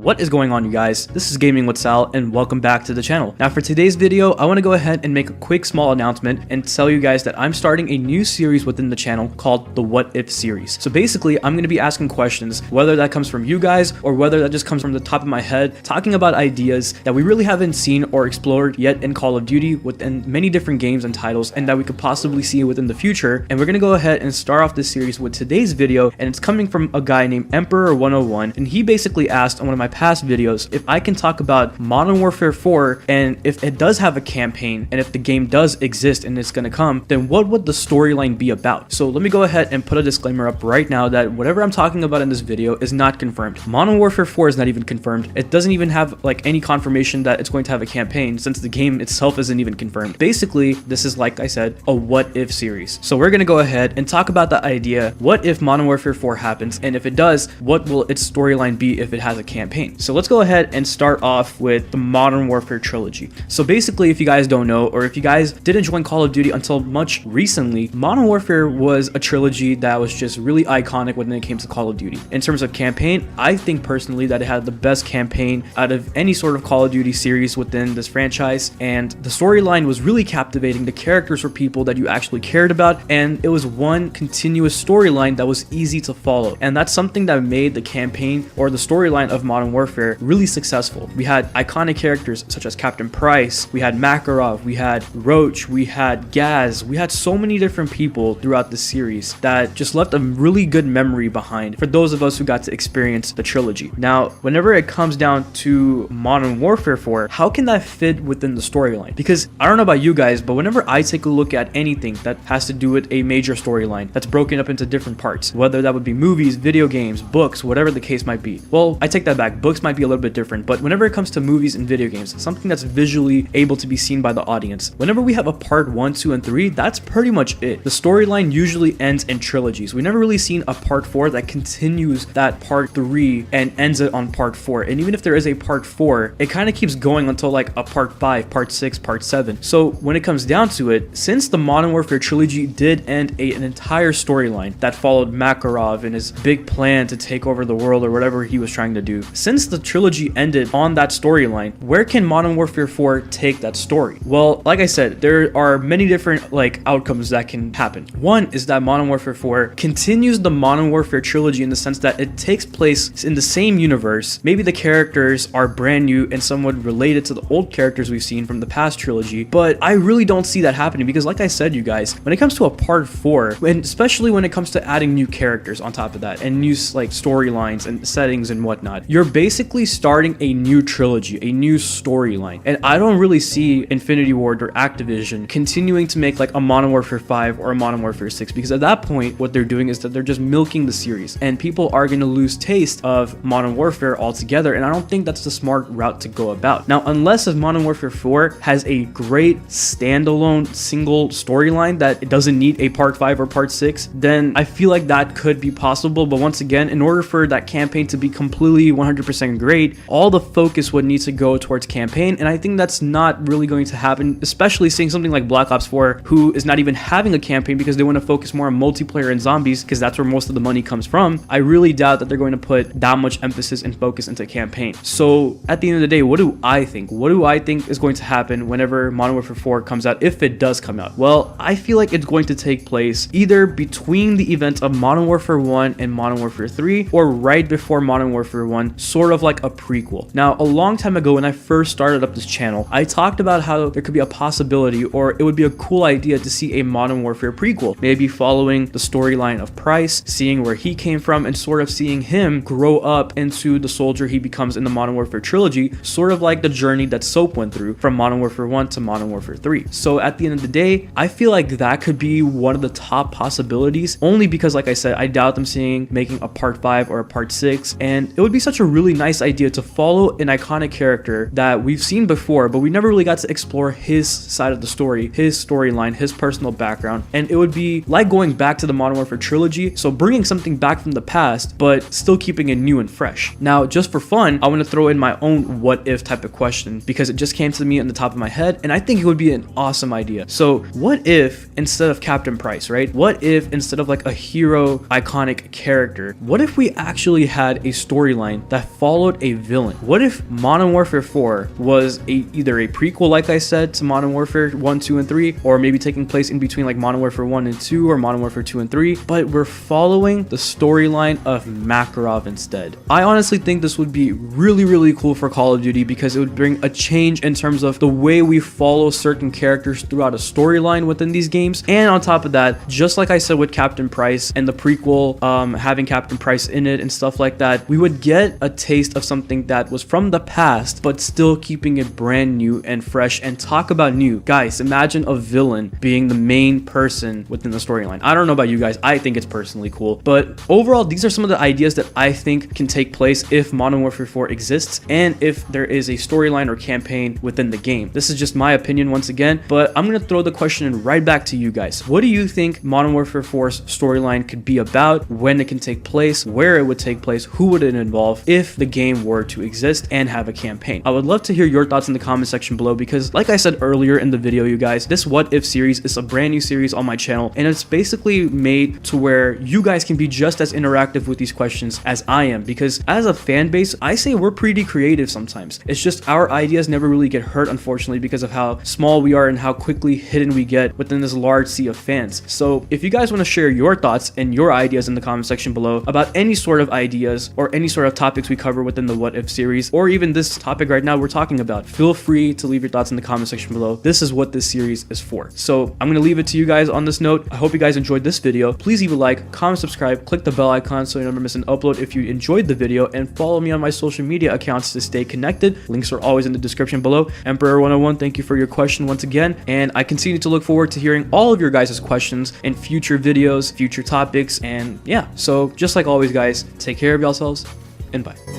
What is going on, you guys? This is Gaming with Sal and welcome back to the channel. Now for today's video, I want to go ahead and make a quick small announcement and tell you guys that I'm starting a new series within the channel called the What If series. So basically, I'm going to be asking questions, whether that comes from you guys or whether that just comes from the top of my head, talking about ideas that we really haven't seen or explored yet in Call of Duty within many different games and titles and that we could possibly see within the future. And we're going to go ahead and start off this series with today's video, and it's coming from a guy named Emperor101, and he basically asked on one of my past videos if I can talk about Modern Warfare 4, and if it does have a campaign and if the game does exist and it's going to come, then what would the storyline be about? So let me go ahead and put a disclaimer up right now that whatever I'm talking about in this video is not confirmed. Modern Warfare 4 is not even confirmed. It doesn't even have like any confirmation that it's going to have a campaign, since the game itself isn't even confirmed. Basically, this is, like I said, a what if series. So we're going to go ahead and talk about the idea, what if Modern Warfare 4 happens, and if it does, what will its storyline be if it has a campaign? So let's go ahead and start off with the Modern Warfare trilogy. So basically, if you guys don't know, or if you guys didn't join Call of Duty until much recently, Modern Warfare was a trilogy that was just really iconic when it came to Call of Duty. In terms of campaign, I think personally that it had the best campaign out of any sort of Call of Duty series within this franchise, and the storyline was really captivating. The characters were people that you actually cared about, and it was one continuous storyline that was easy to follow, and that's something that made the campaign or the storyline of Modern Warfare really successful. We had iconic characters such as Captain Price, we had Makarov, we had Roach, we had Gaz, we had so many different people throughout the series that just left a really good memory behind for those of us who got to experience the trilogy. Now, whenever it comes down to Modern Warfare 4, how can that fit within the storyline? Because I don't know about you guys, but whenever I take a look at anything that has to do with a major storyline that's broken up into different parts, whether that would be movies, video games, books, whatever the case might be. Well, I take that back. Books might be a little bit different, but whenever it comes to movies and video games, something that's visually able to be seen by the audience, whenever we have a part 1, 2, and 3, that's pretty much it. The storyline usually ends in trilogies. We never really seen a part 4 that continues that part 3 and ends it on part 4. And even if there is a part 4, it kind of keeps going until like a part 5, part 6, part 7. So when it comes down to it, since the Modern Warfare trilogy did end an entire storyline that followed Makarov and his big plan to take over the world or whatever he was trying to do, since the trilogy ended on that storyline, where can Modern Warfare 4 take that story? Well, like I said, there are many different outcomes that can happen. One is that Modern Warfare 4 continues the Modern Warfare trilogy in the sense that it takes place in the same universe. Maybe the characters are brand new and somewhat related to the old characters we've seen from the past trilogy, but I really don't see that happening because, like I said, you guys, when it comes to a part 4, and especially when it comes to adding new characters on top of that and new storylines and settings and whatnot, you're basically starting a new trilogy, a new storyline. And I don't really see Infinity Ward or Activision continuing to make like a Modern Warfare 5 or a Modern Warfare 6, because at that point what they're doing is that they're just milking the series and people are going to lose taste of Modern Warfare altogether, and I don't think that's the smart route to go about. Now, unless if Modern Warfare 4 has a great standalone single storyline that it doesn't need a part 5 or part 6, then I feel like that could be possible. But once again, in order for that campaign to be completely 100% great, all the focus would need to go towards campaign, and I think that's not really going to happen, especially seeing something like Black Ops 4, who is not even having a campaign because they want to focus more on multiplayer and zombies because that's where most of the money comes from. I really doubt that they're going to put that much emphasis and focus into campaign. So at the end of the day, what do I think? What do I think is going to happen whenever Modern Warfare 4 comes out, if it does come out? Well, I feel like it's going to take place either between the events of Modern Warfare 1 and Modern Warfare 3, or right before Modern Warfare 1, sort of like a prequel. Now, a long time ago when I first started up this channel, I talked about how there could be a possibility, or it would be a cool idea to see a Modern Warfare prequel, maybe following the storyline of Price, seeing where he came from and sort of seeing him grow up into the soldier he becomes in the Modern Warfare trilogy, sort of like the journey that Soap went through from Modern Warfare 1 to Modern Warfare 3. So at the end of the day, I feel like that could be one of the top possibilities, only because, like I said, I doubt them making a part 5 or a part 6, and it would be such a really nice idea to follow an iconic character that we've seen before, but we never really got to explore his side of the story, his storyline, his personal background, and it would be like going back to the Modern Warfare trilogy, so bringing something back from the past, but still keeping it new and fresh. Now, just for fun, I want to throw in my own what if type of question because it just came to me on the top of my head, and I think it would be an awesome idea. So what if instead of Captain Price, right? What if instead of like a hero iconic character, what if we actually had a storyline that followed a villain? What if Modern Warfare 4 was either a prequel, like I said, to Modern Warfare 1, 2, and 3, or maybe taking place in between like Modern Warfare 1 and 2 or Modern Warfare 2 and 3, but we're following the storyline of Makarov instead? I honestly think this would be really cool for Call of Duty because it would bring a change in terms of the way we follow certain characters throughout a storyline within these games. And on top of that, just like I said with Captain Price and the prequel having Captain Price in it and stuff like that, we would get a taste of something that was from the past but still keeping it brand new and fresh. And talk about new, guys, imagine a villain being the main person within the storyline. I don't know about you guys, I think it's personally cool, but overall these are some of the ideas that I think can take place if Modern Warfare 4 exists and if there is a storyline or campaign within the game. This is just my opinion once again, but I'm gonna throw the question right back to you guys. What do you think Modern Warfare 4's storyline could be about, when it can take place, where it would take place, who would it involve if the game were to exist and have a campaign? I would love to hear your thoughts in the comment section below because like I said earlier in the video, you guys, this What If series is a brand new series on my channel and it's basically made to where you guys can be just as interactive with these questions as I am, because as a fan base, I say we're pretty creative sometimes. It's just our ideas never really get heard, unfortunately, because of how small we are and how quickly hidden we get within this large sea of fans. So if you guys want to share your thoughts and your ideas in the comment section below about any sort of ideas or any sort of topics we cover within the What If series, or even this topic right now we're talking about, feel free to leave your thoughts in the comment section below. This is what this series is for. So I'm going to leave it to you guys on this note. I hope you guys enjoyed this video. Please leave a like, comment, subscribe, click the bell icon so you never miss an upload if you enjoyed the video, and follow me on my social media accounts to stay connected. Links are always in the description below. Emperor101, thank you for your question once again, and I continue to look forward to hearing all of your guys' questions in future videos, future topics, and yeah, so just like always guys, take care of yourselves and bye.